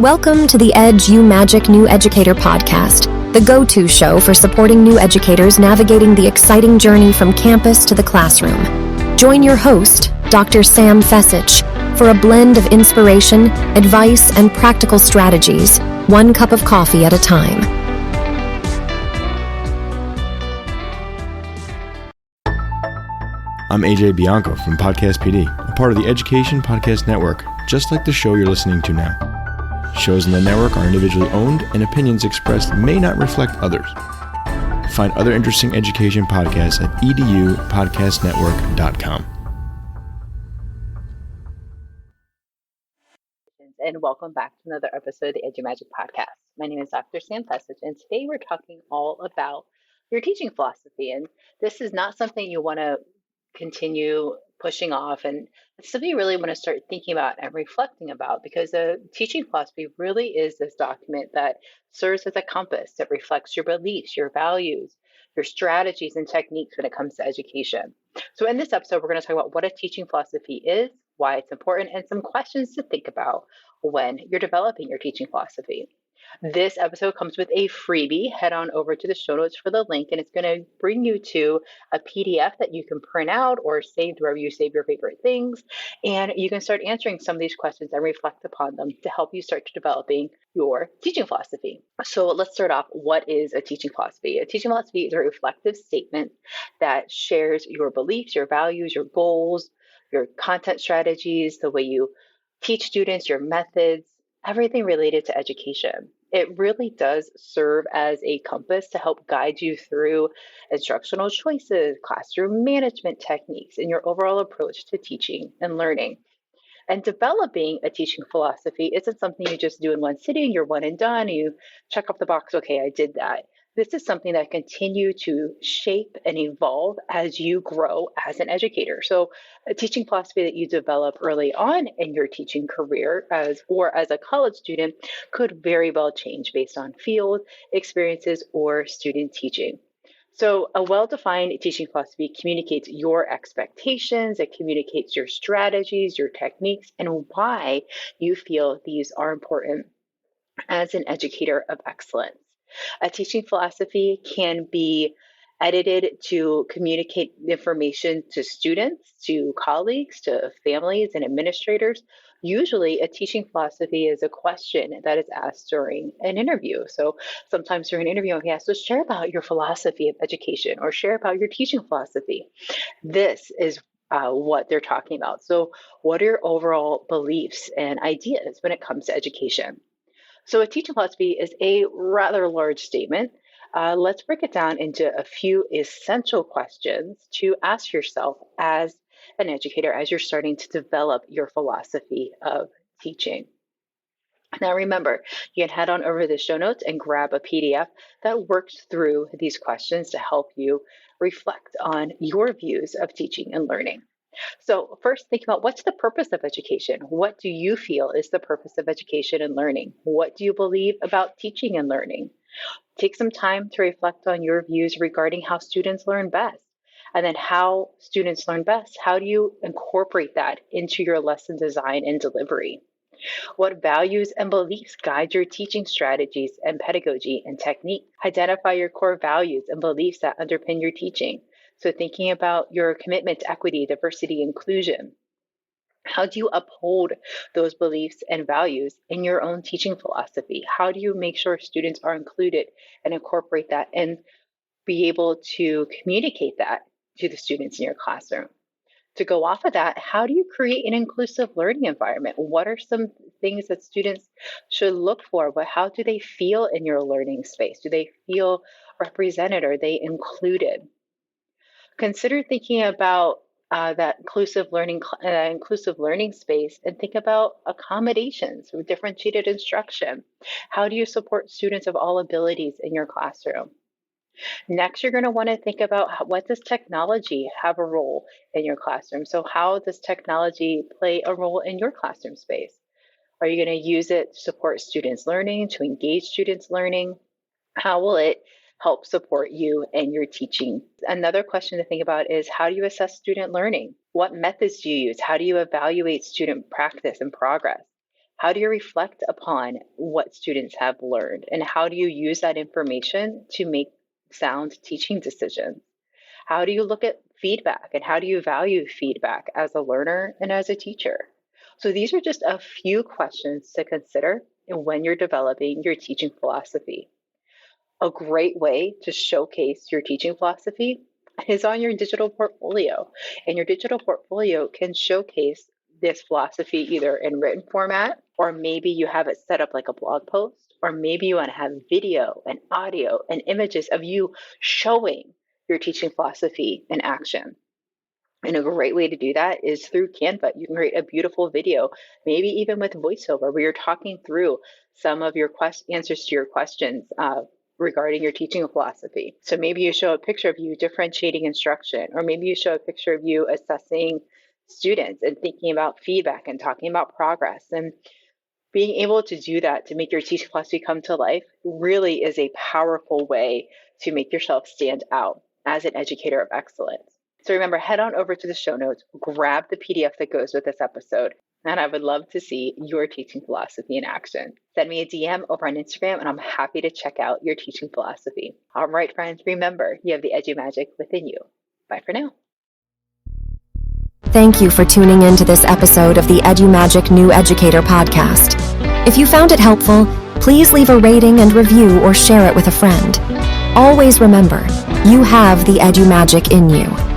Welcome to the Edge You Magic New Educator podcast, the go-to show for supporting new educators navigating the exciting journey from campus to the classroom. Join your host, Dr. Sam Fesich, for a blend of inspiration, advice, and practical strategies, one cup of coffee at a time. I'm AJ Bianco from Podcast PD, a part of the Education Podcast Network, just like the show you're listening to now. Shows in the network are individually owned, and opinions expressed may not reflect others. Find other interesting education podcasts at edupodcastnetwork.com. And welcome back to another episode of the Edge Your Magic podcast. My name is Dr. Sam Fesich, and today we're talking all about your teaching philosophy. And this is not something you want to continue pushing off, and it's something you really want to start thinking about and reflecting about, because a teaching philosophy really is this document that serves as a compass that reflects your beliefs, your values, your strategies and techniques when it comes to education. So in this episode, we're going to talk about what a teaching philosophy is, why it's important, and some questions to think about when you're developing your teaching philosophy. This episode comes with a freebie. Head on over to the show notes for the link, and it's going to bring you to a PDF that you can print out or save wherever you save your favorite things. And you can start answering some of these questions and reflect upon them to help you start developing your teaching philosophy. So let's start off. What is a teaching philosophy? A teaching philosophy is a reflective statement that shares your beliefs, your values, your goals, your content strategies, the way you teach students, your methods, everything related to education. It really does serve as a compass to help guide you through instructional choices, classroom management techniques, and your overall approach to teaching and learning. And developing a teaching philosophy isn't something you just do in one sitting, you're one and done, you check off the box, okay, I did that. This is something that continue to shape and evolve as you grow as an educator. So a teaching philosophy that you develop early on in your teaching career as a college student could very well change based on field, experiences, or student teaching. So a well-defined teaching philosophy communicates your expectations, it communicates your strategies, your techniques, and why you feel these are important as an educator of excellence. A teaching philosophy can be edited to communicate information to students, to colleagues, to families and administrators. Usually, a teaching philosophy is a question that is asked during an interview. So sometimes during an interview, he asks, so share about your philosophy of education or share about your teaching philosophy. This is what they're talking about. So what are your overall beliefs and ideas when it comes to education? So a teaching philosophy is a rather large statement. Let's break it down into a few essential questions to ask yourself as an educator as you're starting to develop your philosophy of teaching. Now remember, you can head on over to the show notes and grab a PDF that works through these questions to help you reflect on your views of teaching and learning. So first, think about what's the purpose of education? What do you feel is the purpose of education and learning? What do you believe about teaching and learning? Take some time to reflect on your views regarding how students learn best. And then how students learn best, how do you incorporate that into your lesson design and delivery? What values and beliefs guide your teaching strategies and pedagogy and technique? Identify your core values and beliefs that underpin your teaching. So thinking about your commitment to equity, diversity, inclusion. How do you uphold those beliefs and values in your own teaching philosophy? How do you make sure students are included and incorporate that and be able to communicate that to the students in your classroom? To go off of that, how do you create an inclusive learning environment? What are some things that students should look for? But how do they feel in your learning space? Do they feel represented? Are they included? Consider thinking about that inclusive learning space, and think about accommodations with differentiated instruction. How do you support students of all abilities in your classroom? Next, you're going to want to think about what does technology have a role in your classroom? So how does technology play a role in your classroom space? Are you going to use it to support students' learning, to engage students' learning? How will it help support you and your teaching? Another question to think about is, how do you assess student learning? What methods do you use? How do you evaluate student practice and progress? How do you reflect upon what students have learned? And how do you use that information to make sound teaching decisions? How do you look at feedback and how do you value feedback as a learner and as a teacher? So these are just a few questions to consider when you're developing your teaching philosophy. A great way to showcase your teaching philosophy is on your digital portfolio. And your digital portfolio can showcase this philosophy either in written format, or maybe you have it set up like a blog post, or maybe you want to have video and audio and images of you showing your teaching philosophy in action. And a great way to do that is through Canva. You can create a beautiful video, maybe even with voiceover, where you're talking through some of your answers to your questions regarding your teaching philosophy. So maybe you show a picture of you differentiating instruction, or maybe you show a picture of you assessing students and thinking about feedback and talking about progress. And being able to do that to make your teaching philosophy come to life really is a powerful way to make yourself stand out as an educator of excellence. So remember, head on over to the show notes, grab the PDF that goes with this episode, and I would love to see your teaching philosophy in action. Send me a DM over on Instagram, and I'm happy to check out your teaching philosophy. All right, friends, remember, you have the EduMagic within you. Bye for now. Thank you for tuning in to this episode of the EduMagic New Educator podcast. If you found it helpful, please leave a rating and review or share it with a friend. Always remember, you have the EduMagic in you.